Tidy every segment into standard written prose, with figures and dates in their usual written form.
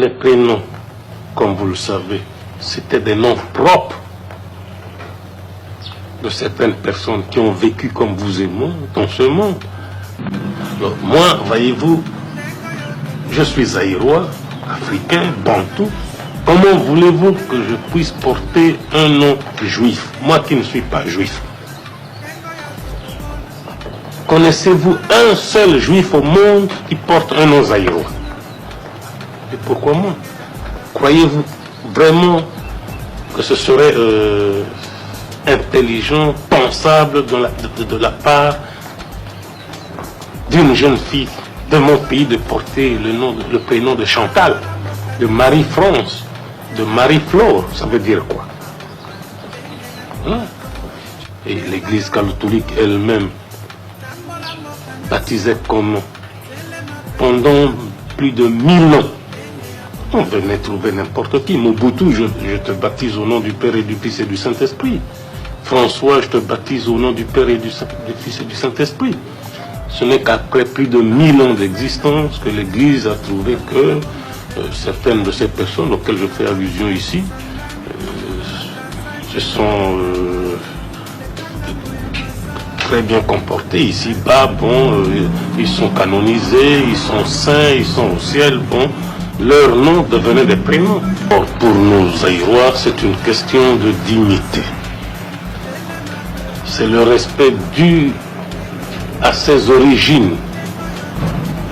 Les prénoms, comme vous le savez, c'était des noms propres de certaines personnes qui ont vécu comme vous et moi dans ce monde. Alors, moi, voyez-vous, je suis zaïrois, africain, bantou. Comment voulez-vous que je puisse porter un nom juif, moi qui ne suis pas juif? Connaissez-vous un seul juif au monde qui porte un nom zaïrois? Et pourquoi moi? Croyez-vous vraiment que ce serait intelligent, pensable de la part d'une jeune fille de mon pays de porter le prénom de Chantal, de Marie-France, de Marie-Flore? Ça veut dire quoi? Hein? Et l'Église catholique elle-même baptisait comment? Pendant plus de 1000 ans. On venait trouver n'importe qui. Mobutu, je te baptise au nom du Père et du Fils et du Saint-Esprit. François, je te baptise au nom du Père et du Fils et du Saint-Esprit. Ce n'est qu'après plus de 1000 ans d'existence que l'Église a trouvé que certaines de ces personnes auxquelles je fais allusion ici se sont très bien comportés ici-bas. Bon, ils sont canonisés, ils sont saints, ils sont au ciel. Bon, leurs noms devenaient des prénoms. Or, pour nous Zaïrois, c'est une question de dignité. C'est le respect dû à ses origines.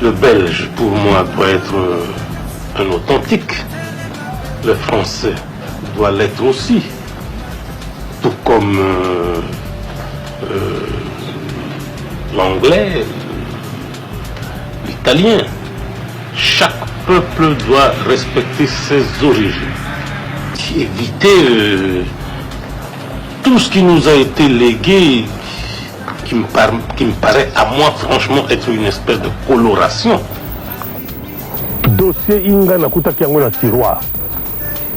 Le Belge, pour moi, doit être un authentique. Le Français doit l'être aussi. Tout comme l'Anglais, l'Italien. Chaque peuple doit respecter ses origines. Éviter tout ce qui nous a été légué, qui me paraît à moi franchement être une espèce de coloration. Dossier Inga nakutaki yango na tiroir.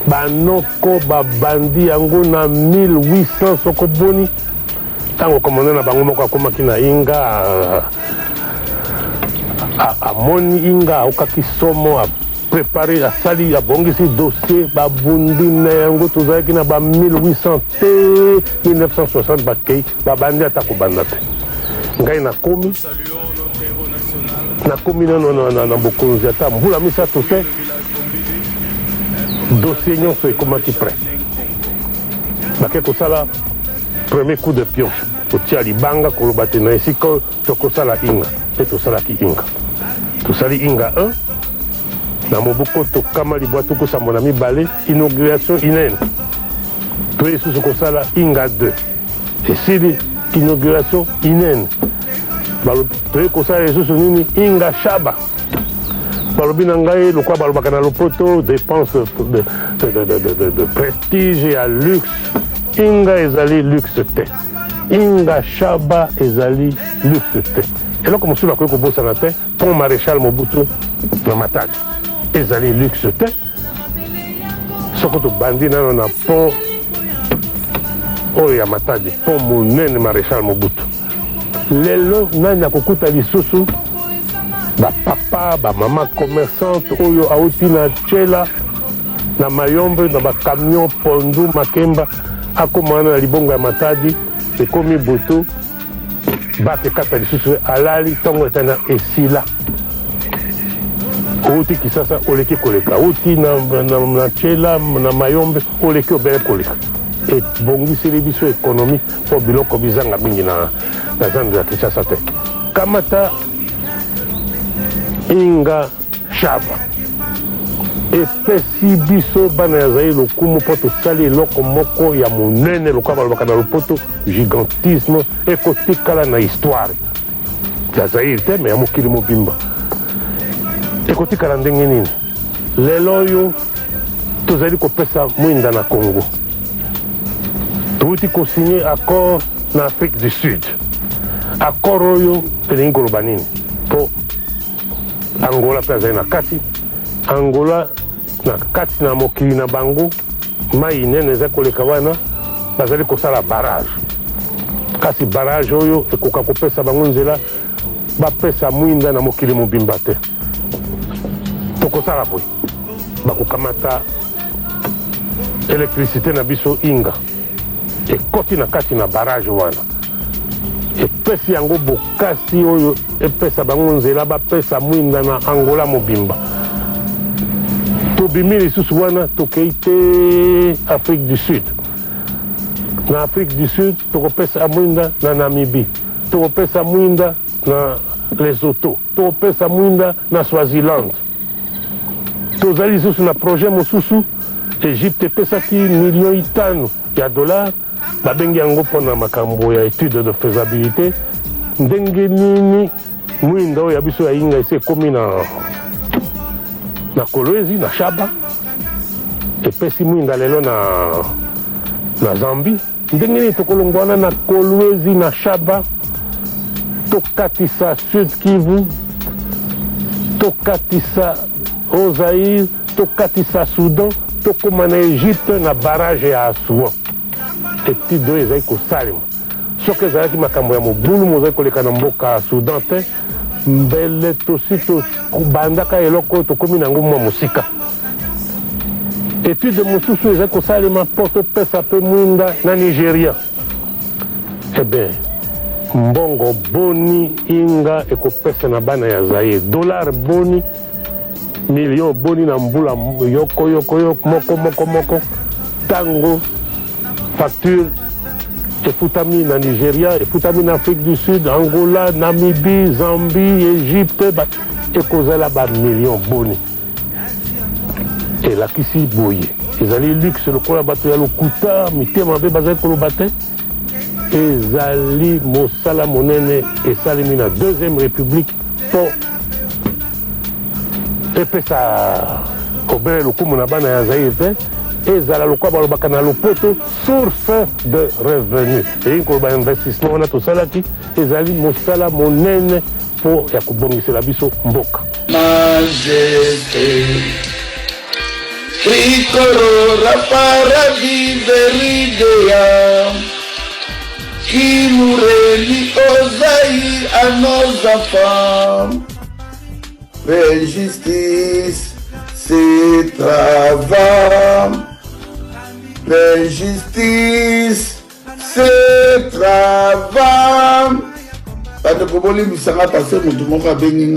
Banoko babandi yango na 1800 soko boni. Tango komanda na bango moko akomaki na Inga amoni Inga okaki somo a préparé a sali a bongisi dossier babundi na yango tozaki na ba 1800 te 1960 bakei babandi atako banda te. Ngai nakomi na bokonzi ata mbula misato te dossier nyonso ekomaki prêt. Bake kosala premier coup de pion kotia libanga koloba te na esika tokosala Inga mpe tosalaki Inga. Tosali Inga 1 na moboko tokama libwa tokosambona mibale inauguration inene to esusu kosala Inga 2 esili inauguration inene toye kosala esusu nini Inga Shaba balobi na ngai lokwa balobaka na lopoto dépense de prestige et luxe. Inga ezali luxe te, Inga Shaba ezali luxe te. eloko mosusu akoki kobosana te pont maréchal Mobutu na Matadi ezali luxe te. Soko tobandi nano na pont oyo ya Matadi, pont monene maréchal Mobutu, lelo nani akokuta lisusu bapapa bamama commerçante oyo auti na Tchela na Mayombe na bakamion pondu Makemba akomana na libongo ya Matadi ekomi butu bake kata lisusu alali ntongo etana esila outi Kisasa oleki koleka outi na Tchela na Mayombe oleki obele koleka ebongiseli biso ekonomi mpo biloko bizanga mingi na zando ya Kinshasa te. Kamata Inga Shaba epesi biso bana ya Zaïre lokumu mpo tosali eloko moko ya monene lokola balobaka na lopoto gigantisme ekotikala na histoire ya Zaïre te me ya mokili mobimba. Ekotikala ndenge nini? Lelo oyo tozali kopesa mwinda na Congo, touti kosigné accord na Afrique du Sud. Accord oyo elingi koloba nini? Po Angola mpe azali na kati, Angola na kati na mokili na bango mai inene eza koleka wana bazali kosala barrage, kasi barrage oyo ekoka kopesa bango nzela bapesa mwinda na mokili mobimba te. Tokosala boye bakokamata électricité na biso inga ekoti na kati na barrage wana epesi yango bokasi oyo epesa bango nzela bapesa mwinda na Angola mobimba tobimi lisusu wana tokei te Afrique du Sud na Afrique du Sud tokopesa mwinda na Namibie tokopesa mwinda na Lesotho tokopesa mwinda na Swaziland tozali lisusu na projet mosusu Egypte epesaki $500 ya dollars babengi yango mpona makambo ya étude de faisabilité ndenge nini mwinda oyo ya biso ya inga esi ekomi na Kolwezi na Shaba epesi mwinda lelo na Zambie ndenge nini tokolongwana na Kolwezi na Shaba tokatisa Sud Kivu tokatisa Zaïre tokatisa Soudan tokoma na Egypte na barrage ya Assouan étude oyo ezali kosalema soki ezalaki makambo ya mobulu mozali koleka na mboka ya Soudan te mbele tosi tobandaka eloko oyo tokomi nango mwa mosika étude mosusu ezali kosalema mpo topesa mpe mwinda na Nigeria ebe mbongo boni inga ekopesa na bana ya Zaire dollar boni million boni na mbula yoko moko tango facture efutami na Nigeria efutami na Afrique du Sud Angola Namibie Zambie Egypte ekozala ba million boni elakisi boye ezali luxe lokola bato ya lokuta mitema mabe bazali koloba te ezali mosala monene esalemi na deuxième république mpo epesa kobele lokumu na bana ya Zaire te ezala lokola balobaka na lopoto source de revenu eyi koloba investissement wana tosalaki ezali mosala monene mpo ya kobongisela biso mboka Majesté tricolore para vivere idea qui nous relie aux Zaïre à nos enfants. Belle justice, c'est travail. Belle justice, c'est travail. Pas de problème, ça va passer, mais tout le monde a béni.